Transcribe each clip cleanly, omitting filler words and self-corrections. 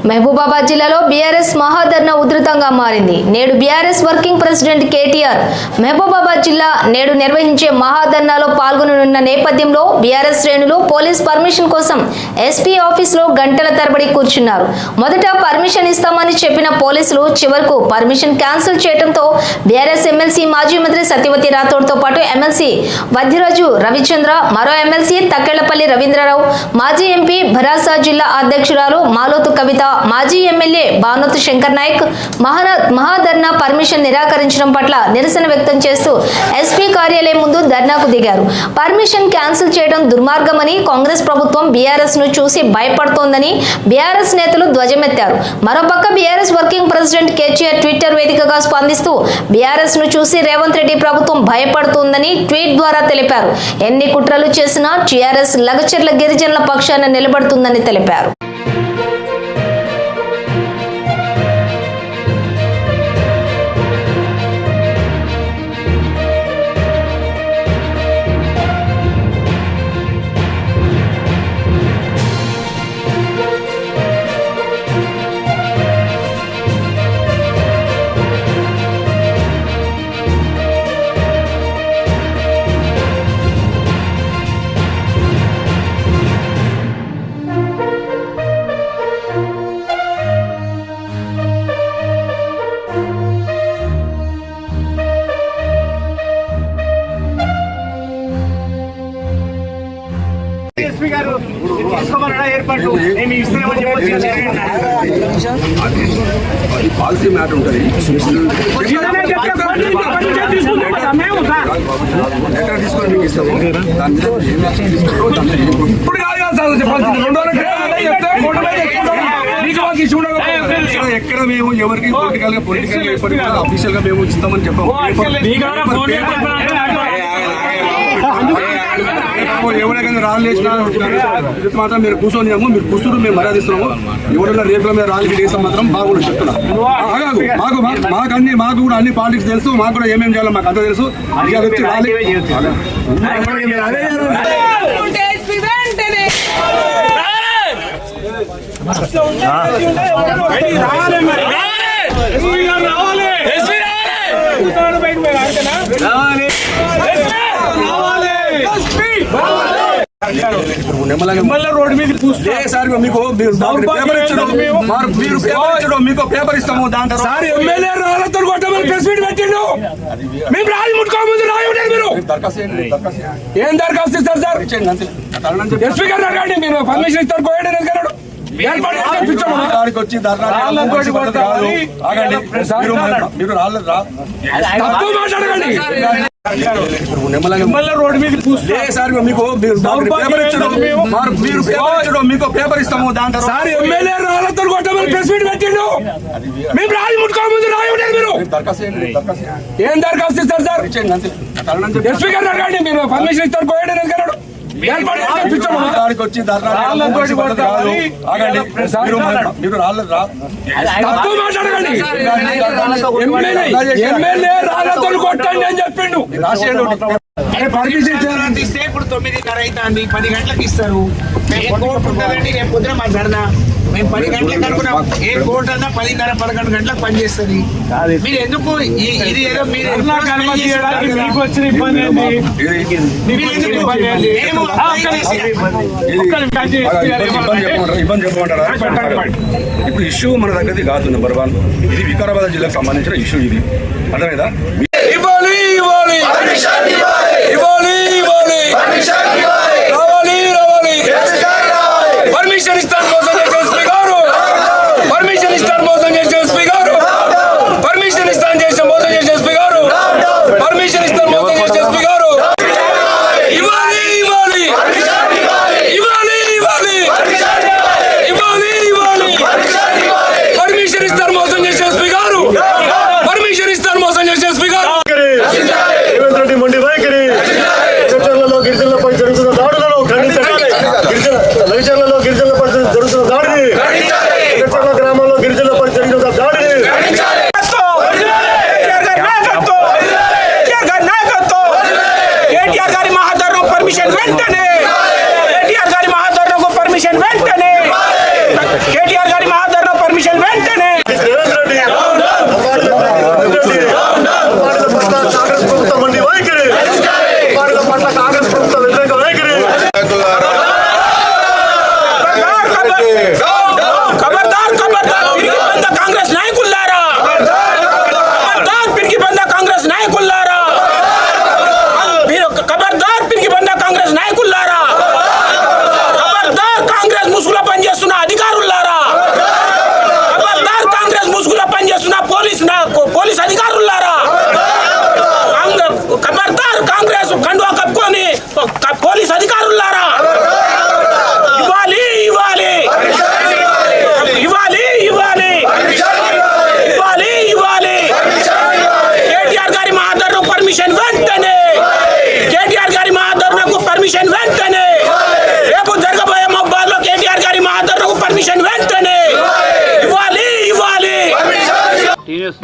మహబూబాబాద్ జిల్లాలో బీఆర్ఎస్ మహాధర్నా ఉధృతంగా మారింది. నేడు BRS working president KTR Mahabubabad జిల్లా నేడు నిర్వహించే మహాధర్నాలో పాల్గొననున్న నేపథ్యంలో బీఆర్ఎస్ శ్రేణులు పోలీస్ పర్మిషన్ కోసం ఎస్పీ ఆఫీసులో గంటల తరబడి కూర్చున్నారు. మొదట పర్మిషన్ ఇస్తామని చెప్పిన పోలీసులు చివరకు పర్మిషన్ క్యాన్సిల్ చేయడంతో బీఆర్ఎస్ ఎమ్మెల్సీ మాజీ మంత్రి సత్యవతి రాథోడ్తో పాటు ఎమ్మెల్సీ వద్దిరాజు రవిచంద్ర, మరో ఎమ్మెల్సీ తక్కెళ్లపల్లి రవీంద్రరావు, మాజీ ఎంపీ భరాసా జిల్లా అధ్యక్షురాలు మాలోతు కవిత, మాజీ ఎమ్మెల్యే భానుత్ శంకర్ నాయక్ మహాధర్నా పర్మిషన్ నిరాకరించడం పట్ల నిరసన వ్యక్తం చేస్తూ ఎస్పీ కార్యాలయం ముందు ధర్నాకు దిగారు. పర్మిషన్ క్యాన్సిల్ చేయడం దుర్మార్గమని, కాంగ్రెస్ ప్రభుత్వం బీఆర్ఎస్ ను చూసి భయపడుతోందని బీఆర్ఎస్ నేతలు ధ్వజమెత్తారు. మరోపక్క BRS working president KTR Twitter వేదికగా స్పందిస్తూ బీఆర్ఎస్ ను చూసి రేవంత్ రెడ్డి ప్రభుత్వం భయపడుతోందని ట్వీట్ ద్వారా తెలిపారు. ఎన్ని కుట్రలు చేసినా టీఆర్ఎస్ లగచర్ల గిరిజనుల పక్షాన నిలబడుతుందని తెలిపారు. పాలసీ మ్యాటర్ ఉంటుంది. ఎక్కడ తీసుకొని మీకు ఇస్తాము, దాని మీద ఏం యాక్షన్ తీసుకుంటారో దాని ఎక్కడ మేము ఎవరికి పొలిటికల్ గా అఫీషియల్ గా మేము ఇస్తామని చెప్పాము. ఎవరైనా రాళ్ళు వేసినా మాత్రం మీరు కూర్చొనియాము, మీరు కూర్చుని మేము మర్యాదిస్తున్నాము. ఎవరైనా రేపుల మీద రాళ్ళకి వేసాం మాత్రం బాగుండదు చెప్తున్నా. మాకు కూడా అన్ని పాలిటిక్స్ తెలుసు, మాకు కూడా ఏమేమి చేయాలో మాకు అంతా తెలుసు. ఇవాళ వచ్చి రాలి రోడ్డు మీద మీకు పేపర్ ఇస్తాము. దాని తర్వాత ఎమ్మెల్యే రాళ్ళతో కొట్టమని ప్రెస్ మీట్ పెట్టిండు. మేము రాళ్ళు ముట్టుకోముందు రాయలేదు. మీరు ఏం దరఖాస్తు ఇస్తారు సార్? ఎస్పీ గారు అడగండి. మీరు పర్మిషన్ ఇస్తారు కోయండి అన్నాడు. వచ్చి మీరు రోడ్డు మీద మీకు పేపర్ ఇస్తాము. దాని తర్వాత ఎమ్మెల్యే రాళ్ళతో కొట్టమని ప్రెస్ మీట్ పెట్టిండు. మేము రాళ్ళు ముట్టుకోముందు రాయలేదు. మీరు ఏం దరఖాస్తు ఇస్తారు సార్? ఎస్పీ గారు అడగండి. మీరు పర్మిషన్ ఇస్తారు కోయండి అన్నాడు. వచ్చి ఎమ్మెల్యే రాళ్ళతో కొట్టండి అని చెప్పిండు. పర్మిషన్ ఇస్తే ఇప్పుడు 9:30 అవుతుంది. 10 గంటలకు ఇస్తారు. రేపు పొద్దున మా ధర్నా మేము 10 గంటలకు అనుకున్నాం. ఏ కోర్టు అన్నా 10:30, 11 గంటలకు పనిచేస్తుంది. మీరు ఎందుకు ఇది ఏదో మీరు ఇబ్బంది చెప్పమంటారా? ఇప్పుడు ఇష్యూ మన దగ్గరది కాదు. నెంబర్ 1 ఇది వికారాబాద్ జిల్లాకు సంబంధించిన ఇష్యూ. ఇది అర్థమైందా? పర్మిషన్ ఇస్తాను మోసం చేసే ఎస్పీ గారు. పర్మిషన్ ఇస్తాను మోసం చేసే ఎస్పీ గారు. పర్మిషన్ ఇస్తాను చేసే మోసం చేసే ఎస్పీ గారు. పర్మిషన్ ఇస్తాను మోసం చేసే ఎస్పీ గారు. ఇవ్వాలి ఇవ్వాలి ఇవ్వాలి ఇవ్వాలి ఇవ్వాలి ఇవ్వాలి పర్మిషన్ ఇస్తాను మోసం చేసే ఎస్పీ గారు. పర్మిషన్ ఇస్తాను మోసం చేసే ఎస్పీ గారు. రేవంత్ రెడ్డి మొండి వైఖరి, చర్చలలో గిరిజనులపై జరుగుతున్న దాడులను ఖండించాలి. లలిచర్లలో గిరిజనులపై జరుగుతున్న దాడిని, చర్చల గ్రామంలో గిరిజనులపై జరిగిన దాడిని కేటీఆర్ గారి మహాధర్నాకు పర్మిషన్ వెంటనే, కేటీఆర్ గారి మహాధర్నాకు పర్మిషన్ వెంటనే, కేటీఆర్ గారి మహాధర్నా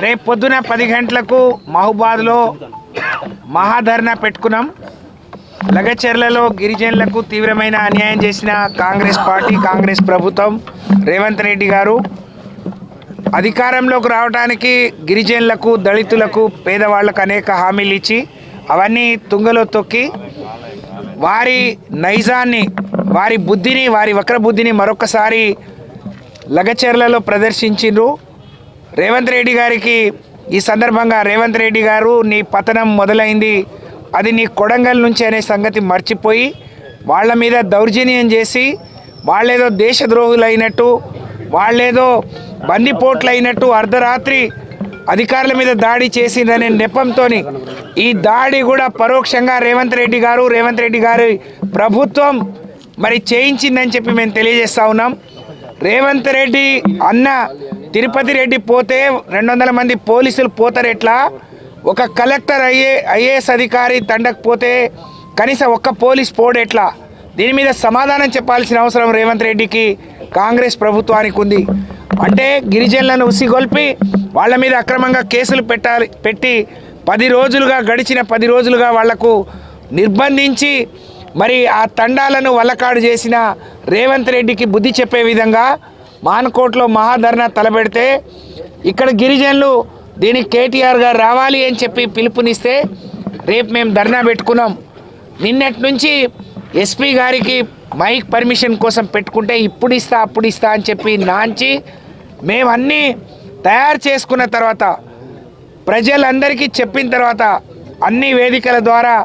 రేపు పొద్దున 10 గంటలకు మహబూబాద్లో మహాధర్నా పెట్టుకున్నాం. లగచెర్లలో గిరిజనులకు తీవ్రమైన అన్యాయం చేసిన కాంగ్రెస్ పార్టీ, కాంగ్రెస్ ప్రభుత్వం, రేవంత్ రెడ్డి గారు అధికారంలోకి రావడానికి గిరిజనులకు, దళితులకు, పేదవాళ్లకు అనేక హామీలు ఇచ్చి అవన్నీ తుంగలో తొక్కి వారి నైజాన్ని, వారి బుద్ధిని, వారి వక్ర బుద్ధిని మరొకసారి లగచెర్లలో ప్రదర్శించిండ్రు. రేవంత్ రెడ్డి గారికి ఈ సందర్భంగా, రేవంత్ రెడ్డి గారు నీ పతనం మొదలైంది, అది నీ కొడంగల్ నుంచి అనే సంగతి మర్చిపోయి వాళ్ళ మీద దౌర్జన్యం చేసి వాళ్ళేదో దేశద్రోహులు అయినట్టు, వాళ్ళేదో బందిపోట్లు అయినట్టు అర్ధరాత్రి అధికారుల మీద దాడి చేసిందనే నెపంతో ఈ దాడి కూడా పరోక్షంగా రేవంత్ రెడ్డి గారు, రేవంత్ రెడ్డి గారి ప్రభుత్వం మరి చేయించిందని చెప్పి మేము తెలియజేస్తా ఉన్నాం. రేవంత్ రెడ్డి అన్న తిరుపతి రెడ్డి పోతే 200 మంది పోలీసులు పోతారు ఎట్లా? ఒక కలెక్టర్ ఐఏఎస్ అధికారి తండకు పోతే కనీసం ఒక్క పోలీస్ పోడెట్లా? దీని మీద సమాధానం చెప్పాల్సిన అవసరం రేవంత్ రెడ్డికి, కాంగ్రెస్ ప్రభుత్వానికి ఉంది. అంటే గిరిజనులను ఉసిగొల్పి వాళ్ళ మీద అక్రమంగా కేసులు పెట్టి 10 రోజులుగా, గడిచిన 10 రోజులుగా వాళ్లకు నిర్బంధించి మరి ఆ తండాలను వల్లకాడు చేసిన రేవంత్ రెడ్డికి బుద్ధి చెప్పే విధంగా మాన్కోట్లో మహాధర్నా తలపెడితే ఇక్కడ గిరిజనులు దీనికి కేటీఆర్ గారు రావాలి అని చెప్పి పిలుపునిస్తే రేపు మేము ధర్నా పెట్టుకున్నాం. నిన్నటి నుంచి ఎస్పీ గారికి మైక్ పర్మిషన్ కోసం పెట్టుకుంటే ఇప్పుడు ఇస్తా అప్పుడు ఇస్తా అని చెప్పి నాంచి మేము అన్నీ తయారు చేసుకున్న తర్వాత, ప్రజలందరికీ చెప్పిన తర్వాత, అన్ని వేదికల ద్వారా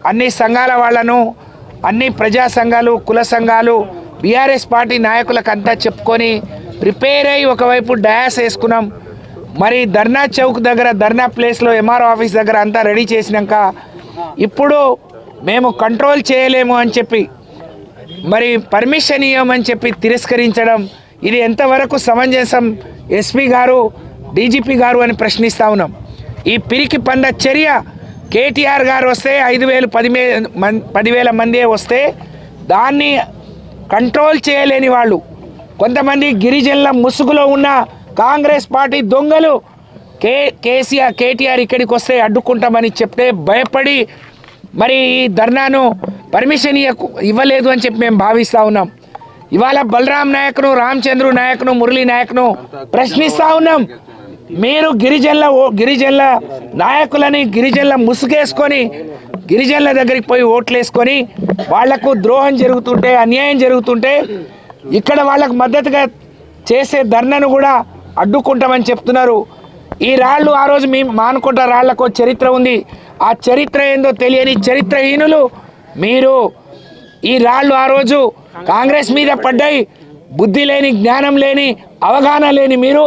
అన్ని సంఘాల వాళ్ళను, అన్ని ప్రజా సంఘాలు, కుల సంఘాలు, బీఆర్ఎస్ పార్టీ నాయకులకంతా చెప్పుకొని ప్రిపేర్ అయ్యి ఒకవైపు డయాస్ వేసుకున్నాం. మరి ధర్నా చౌక్ దగ్గర, ధర్నా ప్లేస్లో ఎంఆర్ఓ ఆఫీస్ దగ్గర అంతా రెడీ చేసినాక ఇప్పుడు మేము కంట్రోల్ చేయలేము అని చెప్పి, మరి పర్మిషన్ ఇవ్వమని చెప్పి తిరస్కరించడం, ఇది ఎంతవరకు సమంజసం ఎస్పీ గారు, డీజీపీ గారు అని ప్రశ్నిస్తూ ఉన్నాం. ఈ పిరికి పంద చర్య కేటీఆర్ గారు వస్తే 5,000 10,000 మంది వస్తే దాన్ని కంట్రోల్ చేయలేని వాళ్ళు, కొంతమంది గిరిజనుల ముసుగులో ఉన్న కాంగ్రెస్ పార్టీ దొంగలు కేటీఆర్ ఇక్కడికి వస్తే అడ్డుకుంటామని చెప్తే భయపడి మరి ఈ ధర్నాను పర్మిషన్ ఇవ్వలేదు అని చెప్పి మేము భావిస్తూ ఉన్నాం. ఇవాళ బలరాం నాయక్ను, రామచంద్రు నాయక్ను, మురళీ నాయక్ను ప్రశ్నిస్తూ ఉన్నాం. మీరు గిరిజనుల నాయకులని, గిరిజనుల ముసుగేసుకొని గిరిజనుల దగ్గరికి పోయి ఓట్లేసుకొని వాళ్లకు ద్రోహం జరుగుతుంటే, అన్యాయం జరుగుతుంటే ఇక్కడ వాళ్ళకు మద్దతుగా చేసే ధర్నాను కూడా అడ్డుకుంటామని చెప్తున్నారు. ఈ రాళ్ళు ఆ రోజు మేము మానుకుంట రాళ్లకు చరిత్ర ఉంది. ఆ చరిత్ర ఏందో తెలియని చరిత్రహీనులు మీరు. ఈ రాళ్ళు ఆ రోజు కాంగ్రెస్ మీద పడ్డాయి. బుద్ధి లేని, జ్ఞానం లేని, అవగాహన లేని మీరు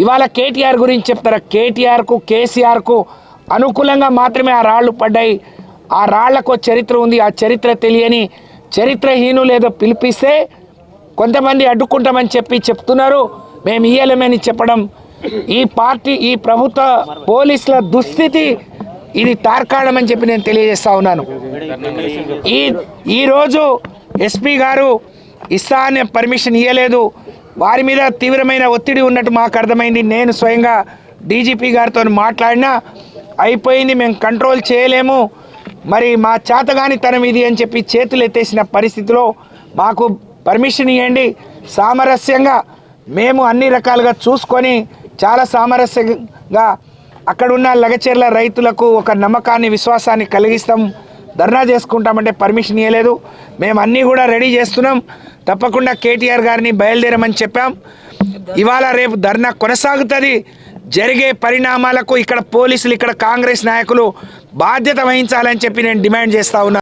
ఇవాళ కేటీఆర్ గురించి చెప్తారా? కేటీఆర్కు, కేసీఆర్కు అనుకూలంగా మాత్రమే ఆ రాళ్ళు పడ్డాయి. ఆ రాళ్లకు చరిత్ర ఉంది. ఆ చరిత్ర తెలియని చరిత్రహీనులు ఏదో పిలిపిస్తే కొంతమంది అడ్డుకుంటామని చెప్తున్నారు. మేము ఇయ్యలేమని చెప్పడం, ఈ పార్టీ, ఈ ప్రభుత్వ పోలీసుల దుస్థితి ఇది తార్కాణమని చెప్పి నేను తెలియజేస్తా ఉన్నాను. ఈరోజు ఎస్పీ గారు ఇస్తా అనే పర్మిషన్ ఇవ్వలేదు. వారి మీద తీవ్రమైన ఒత్తిడి ఉన్నట్టు మాకు అర్థమైంది. నేను స్వయంగా డీజీపీ గారితో మాట్లాడినా అయిపోయింది, మేము కంట్రోల్ చేయలేము, మరి మా చేతగానితనం ఇది అని చెప్పి చేతులు ఎత్తేసిన పరిస్థితిలో మాకు పర్మిషన్ ఇవ్వండి, సామరస్యంగా మేము అన్ని రకాలుగా చూసుకొని చాలా సామరస్యంగా అక్కడున్న లగచెర్ల రైతులకు ఒక నమ్మకాన్ని, విశ్వాసాన్ని కలిగిస్తాం, ధర్నా చేసుకుంటామంటే పర్మిషన్ ఇవ్వలేదు. మేము అన్నీ కూడా రెడీ చేస్తున్నాం. తప్పకుండా కేటీఆర్ గారిని బయలుదేరమని చెప్పాం. ఇవాళ రేపు ధర్నా కొనసాగుతుంది. జరిగే పరిణామాలకు ఇక్కడ పోలీసులు, ఇక్కడ కాంగ్రెస్ నాయకులు బాధ్యత వహించాలని చెప్పి నేను డిమాండ్ చేస్తా ఉన్నాను.